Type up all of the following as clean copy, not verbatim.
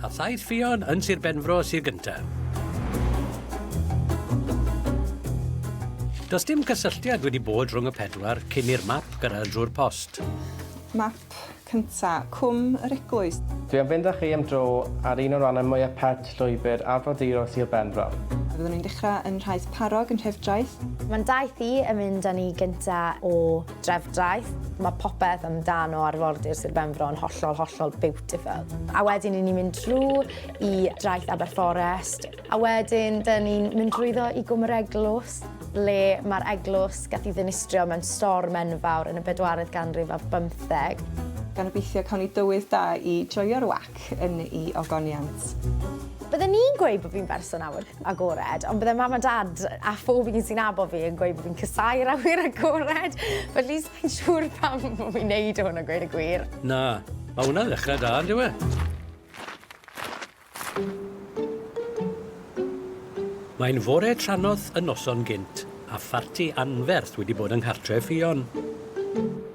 a thaith ffion yn Sir Benfro sy'r gyntaf. Does dim cysylltiad wedi bod rhwng y pedwar cyn i'r map gyrraedd drwy'r post. Map cynta, Cwm yr Eglwys. Dwi am fynd â chi am dro ar un o'r rannau mwyaf pert llwybr arfodiro Sir Benfro. Byddwn ni'n dechrau yn Rhaith Parog yn Trefdraeth. Mae'n daith i yn mynd â ni gynta o drefdraeth. Mae popeth amdano arfordir Sir Benfro yn hollol beautiful. A wedyn ni'n mynd drwy i draeth Aberfforest. A wedyn dyn ni'n mynd drwyddo i Gwm yr Eglwys, le mae'r eglwys gath i ddinistrio mewn storm enfawr yn y 4edd ganrif ar 15. Gan obeithio cawn ni dywydd da i joio'r wac yn ei ogoniant. Byddwn ni'n gweud bod fi'n berson agored, ond bydde mam a dad a phob un sy'n abo fi yn gweud bod fi'n cysau'r awyr agored. Felly sa'n siŵr pam bod fi'n neud hwn a gweud y gwir. Na, mae hwnna'n ddechrau da, yn dyw e? Mae'n fore tranodd y noson gynt a pharti anferth wedi bod yng nghartref ffion.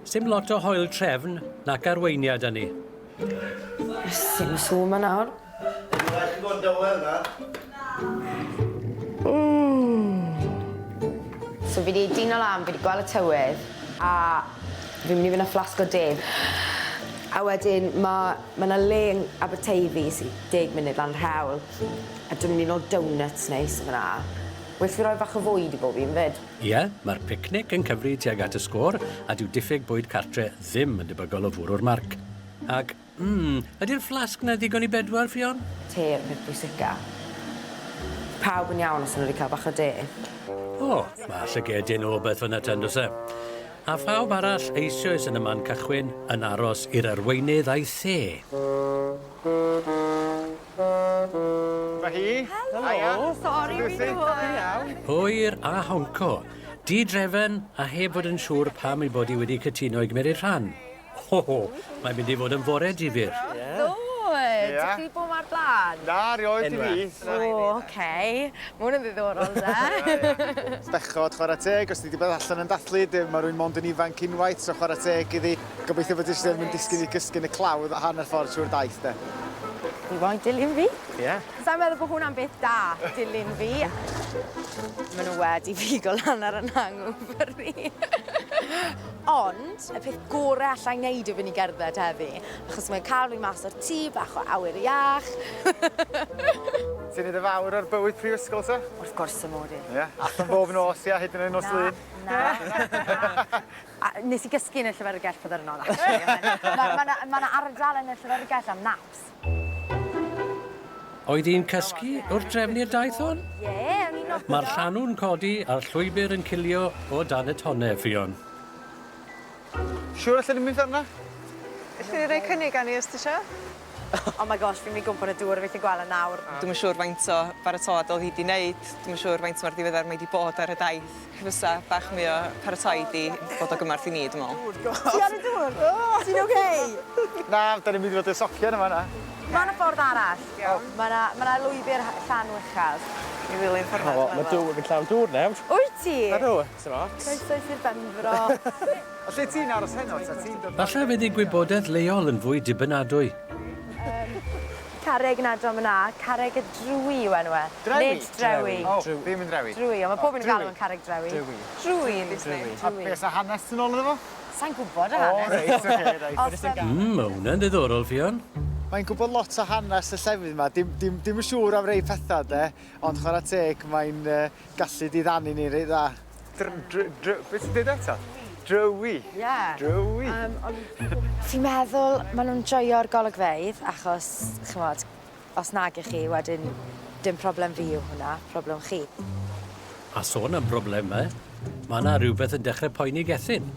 Sim lot o hoel trefn nac arweiniad â ni. Sim sŵn ma nawr. So fi wedi dyn o lan, fi wedi gweld y tywydd a fi'n mynd i fynd â fflasg o de. A wedyn mae yna le yn Aberteifi sy'n 10 munud lan rhewl. A dwi'n mynd i nôl donuts neis yma. Wel, fi roi bach o fwyd i bob un fyd. Ie, mae'r picnic yn cyfri tuag at y sgôr a dyw diffyg bwyd cartre ddim yn debygol o fwrw'r marc. Ac, ydy'r fflasg na ddigon i bedwar ffion? Te yw'r peth bwysica. Pawb yn iawn os nhw wedi cael bach o de. O, mae llygedyn o beth fyna ten dos e. A phawb arall eisoes yn y man cychwyn yn aros i'r arweinydd a'i the. Mae hi. Helo, sori fi ddod. Hwyr a honco. Di-drefen a heb fod yn siŵr pam ei bod i wedi cytuno i gymryd rhan. Ho, mae'n mynd i fod yn fore difyr. Dod, ydych chi bod mae'r blaen? Na, rioed i fi. O, oce. Mae hwn yn ddiddorol, de. Stechod, chwarae teg, os ti wedi bod allan yn dathlu, mae rwy'n mond yn ifanc unwaith, so chwarae teg iddi. Gobeithio bod eisiau mynd disgyn i gysgu'n y clawdd a hanner ffordd trwy'r daith, de. I boed dilyn fi? Ie. Sa'n meddwl bod hwnna'n beth da, dilyn fi. Maen nhw wedi figo lan ar y nangwfr ni. Ond, y peth gorau allai wneud yw fynd i gerdded heddi, achos mae'n cael fi mas o'r tŷ, bach o awyr iach. Ti'n neud y fawr o'r bywyd prifysgol, ta? Wrth gwrs y mod i. Ie. Allan bob nos, ia, hyd yn y nos lun. Na. Nes i gysgu yn y llyfrgell bydd ar nôl, actually. Mae ardal yn y llyfrgell am naps. Oedd hi'n cysgu wrth drefnu'r daith hon? Ie, o'n i'n nofio. Mae'r llanw'n codi a'r llwybr yn cilio o dan y tonau ffion. Siwr allan ni'n mynd arna? Ydych chi'n rhoi cynnig â ni os ti isio? Oh my gosh, fi'n mynd gwmpa y dŵr, fi'n gweld y nawr. Dwi'n yn siŵr faint o baratodol hi wedi wneud. Dwi'n yn siŵr faint o'r ddiweddar mae wedi bod ar y daith. Fysa bach mwy o paratoi di bod o gymorth i ni, dwi'n meddwl. Ti ar y dŵr? Ti'n oce? Na, da ni'n mynd i fod y socian yma na. Mae yna ffordd arall. Mae yna lwybr llan uchel. I ddilyn ffordd O, mae dŵr, fi'n llawn dŵr nawr. Wyt ti? Ydw, sy'n ots. Croeso i'r Benfro. O lle ti'n aros heno, ta ti'n dod? Falle fydd ei gwybodaeth leol yn fwy dibynadwy. Carreg yn adrom yna, carreg y drwy yw enw e. Drewi? Nid drewi. O, ddim yn drewi. Drwy, ond mae pob yn galw yn carreg drewi. drwy yn Disney. A beth a hanes yn ôl iddo fo? Sa'n gwybod y O, hanes. reit, oce, reit. Mae hwnna'n ddiddorol ffion. Mae'n gwybod lot o hanes y llefydd yma, dim yn siŵr am rei pethau, de, ond chwarae teg, mae'n gallu diddannu ni reit dda. Beth ti'n dweud eto? Drywi. Ie. Drywi. Fi'n meddwl maen nhw'n joio'r golygfeydd, achos, chymod, os nag ych chi, wedyn dim problem fi yw hwnna, problem chi. A sôn am broblemau, mae yna rhywbeth yn dechrau poeni gethyn.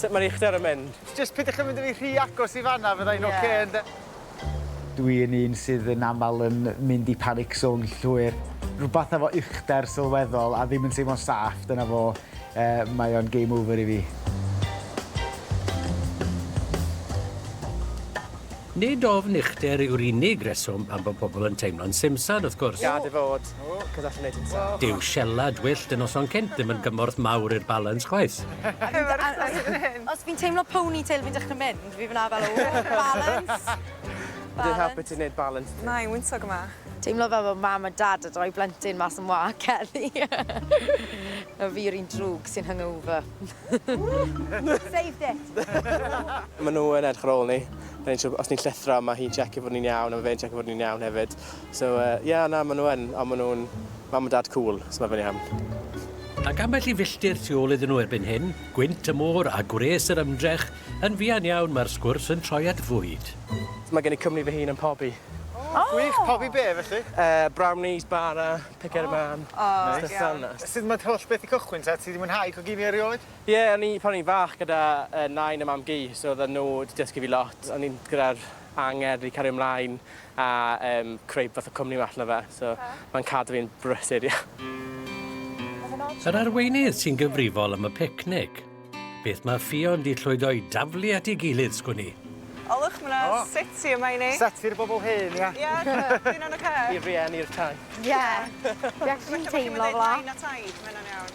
Sut mae'r uchder yn mynd? Just pidych yn mynd i fi rhy agos i fanna, fyddai'n oce, ynddo? Dwi'n un sydd yn aml yn mynd i panic zone llwyr. Rhywbeth efo uchder sylweddol a ddim yn teimlo'n saff, dyna fo, mae o'n game over i fi. Nid ofn uchder yw'r unig reswm pan bod pobl yn teimlo'n simsad, wrth gwrs. Gad i fod, cos allan neud yn saff. Dyw sielad wyllt yn noson cynt ddim yn gymorth mawr i'r balans chwaith. Os fi'n teimlo ponytail fi'n dechrau mynd, fi fyna fel o balance. Dwi'n helpu ti wneud balance. Na, i'n wyntog yma. Teimlo fel bod mam a dad a droi blentyn mas yn wag heddi. A fi yw'r un drwg sy'n hungover. Saved it! Maen nhw yn edrych ar ôl ni. Os ni'n llithro, mae hi'n checio fod ni'n iawn, a mae fe'n checio fod ni'n iawn hefyd. So, na, maen nhw yn, ond maen nhw'n mam a dad cool, so mae fe'n iawn. Ac ambell i filltir tu ôl iddyn nhw erbyn hyn, gwynt y môr a gwres yr ymdrech, yn fuan iawn mae'r sgwrs yn troi at fwyd. Mae gen i cwmni fy hun yn pobi. Gwych, pobi be felly? Brownies, bara, picker man. Sut mae'r holl beth i cychwyn ta? Ti wedi mwynhau coginio erioed? Ie, pan o'n i'n fach gyda nain a mam gi, so oedden nhw wedi dysgu fi lot. O'n i'n gyda'r anger i cario ymlaen a creu fath o cwmni allan o fe, so mae'n cadw fi'n brysur, ie. Yr arweinydd sy'n gyfrifol am y picnic. Beth mae ffion di llwyddo i daflu at ei gilydd sgwni. Olwch, mae'na seti yma i ni. Set fi'r bobl hen, ia? Ie, dwi'n o'n oce. I'r rieni'r tai. Ie. Fi actually'n teimlo fel la. Nain a taid, mae'n o'n iawn.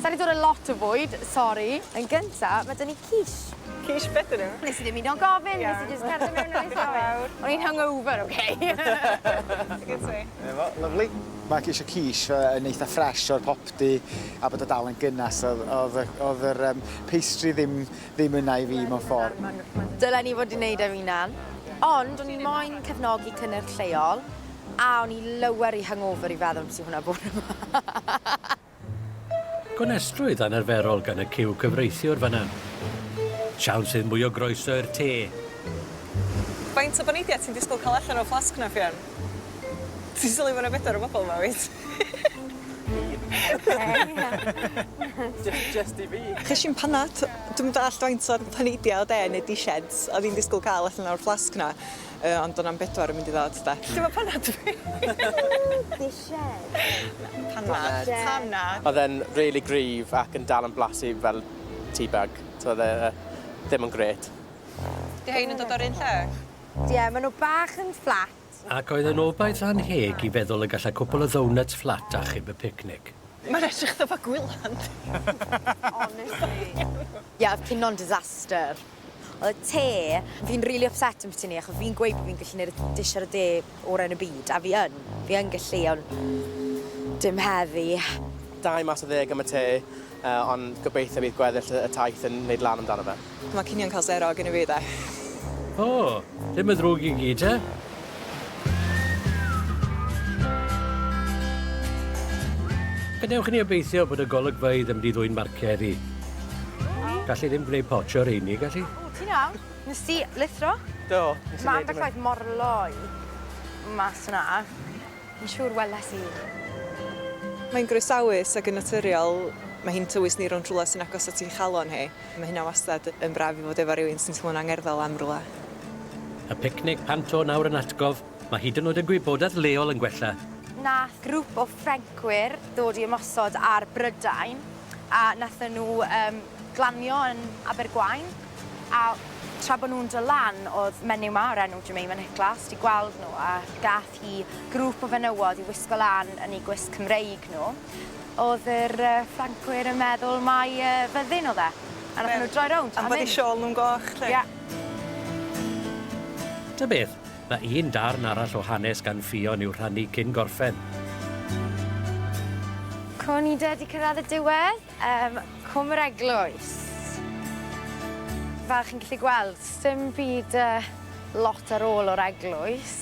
Sa'n ni dod y lot o fwyd, sori. Yn gynta, mae dyn ni quiche. Cis beth ydyn nhw? Nes i ddim un o'n gofyn, nes i jyst cerdded mewn yn ei llawr. O'n i'n hungover, oce? Good see. Efo, lyflu. Mae geisio quiche yn eitha ffres o'r popdi a bod o dal yn gynnas. Oedd yr pastry ddim yna i fi mewn ffordd. Dylen ni fod i wneud efo'i nan. Ond o'n i moyn cefnogi cynnyrch lleol a o'n i lower i hungover i feddwl sy'n hwnna bod yma. Gonestrwydd anarferol gan y cyw cyfreithiwr fanna. Siawn sydd mwy o groeso i'r te. Faint o baneidiau ti'n disgwyl cael allan o flasg na, Ffion? Ti'n sylwi fod yna bedwar o bobl yma, wyt? Just i fi. Chys i'n panad, dwi'n dall faint o'r paneidiau o de neu di-sheds oedd hi'n disgwyl cael allan o'r flasg na, ond o'na'n bedwar yn mynd i ddod, de. Dwi'n meddwl panad fi. Di-shed? Panad. Tanad. Oedd e'n really gryf ac yn dal yn blasu fel teabag. So oedd e ddim yn gret. Di hein yn dod o'r un lle? Ie, maen nhw bach yn fflat. Ac oedd yn obaith anheg i feddwl y gallai cwpl o ddonuts fflat achub y picnic. Mae'n edrych dda gwyland. Honestly. Ie, oedd cynno'n disaster. Oedd y te, fi'n really upset yn beth ni, achos fi'n gweud bod fi'n gallu gwneud y dish ar y de o'r yn y byd, a fi yn gallu, ond dim heddi. 2 mas o 10 am y te, ond gobeithio bydd gweddill y taith yn neud lan amdano fe. Mae cynnion cael 0 gen i fi, de. O, ddim y ddrwg i gyd, e? Gadewch ni obeithio bod y golygfeydd yn mynd i ddwy'n marciau iddi. Gallu ddim gwneud potio o'r unig, gallu? O, ti'n iawn? Nes ti lithro? Do. Mam bellwaith morloi mas yna. Yn siŵr weles i. Mae'n groesawus ac yn naturiol. Mae hi'n tywys ni ro'n trwle sy'n agos at i'n chalon hi. Mae hynna wastad yn braf i fod efo rhywun sy'n teimlo'n angerddol am rwle. Y picnic panto nawr yn atgof, mae hyd yn oed y gwybodaeth leol yn gwella. Nath grŵp o Ffrencwyr ddod i ymosod ar Brydain a nathon nhw glanio yn Abergwaun a tra bod nhw'n dod lan oedd menyw ma o'r enw Jemima Nicholas di gweld nhw a gath hi grŵp o fenywod i wisgo lan yn ei gwisg Cymreig nhw. Oedd yr Ffrancwyr yn meddwl mai fyddin oedd e. A nath nhw droi rownd. Am bod i siôl nhw'n goch, lle? Ie. Ta beth, mae un darn arall o hanes gan ffion i'w rhannu cyn gorffen. Con i wedi cyrraedd y diwedd, Cwmr Eglwys. Fel chi'n gallu gweld, dim byd lot ar ôl o'r eglwys.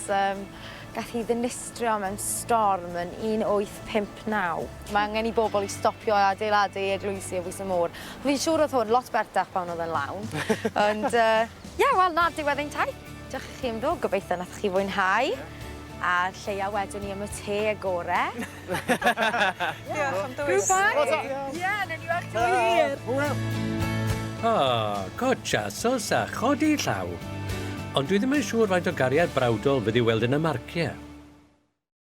Gath hi ddinistrio mewn storm yn 1859. Mae angen i bobl i stopio a adeiladu eglwysi o bwys y môr. Fi'n siŵr oedd hwn lot bertach pan oedd yn lawn. Ond, wel, na, diwedd ein taith. Diolch i chi am ddod, gobeithio nath chi fwynhau. A lleia wedyn ni am y te y gorau. Diolch am dywys. Ie, newn ni weld ti hir. O, gotcha, sosa, chodi llaw. Ond dwi ddim yn siŵr faint o gariad brawdol fydd i weld yn y marciau.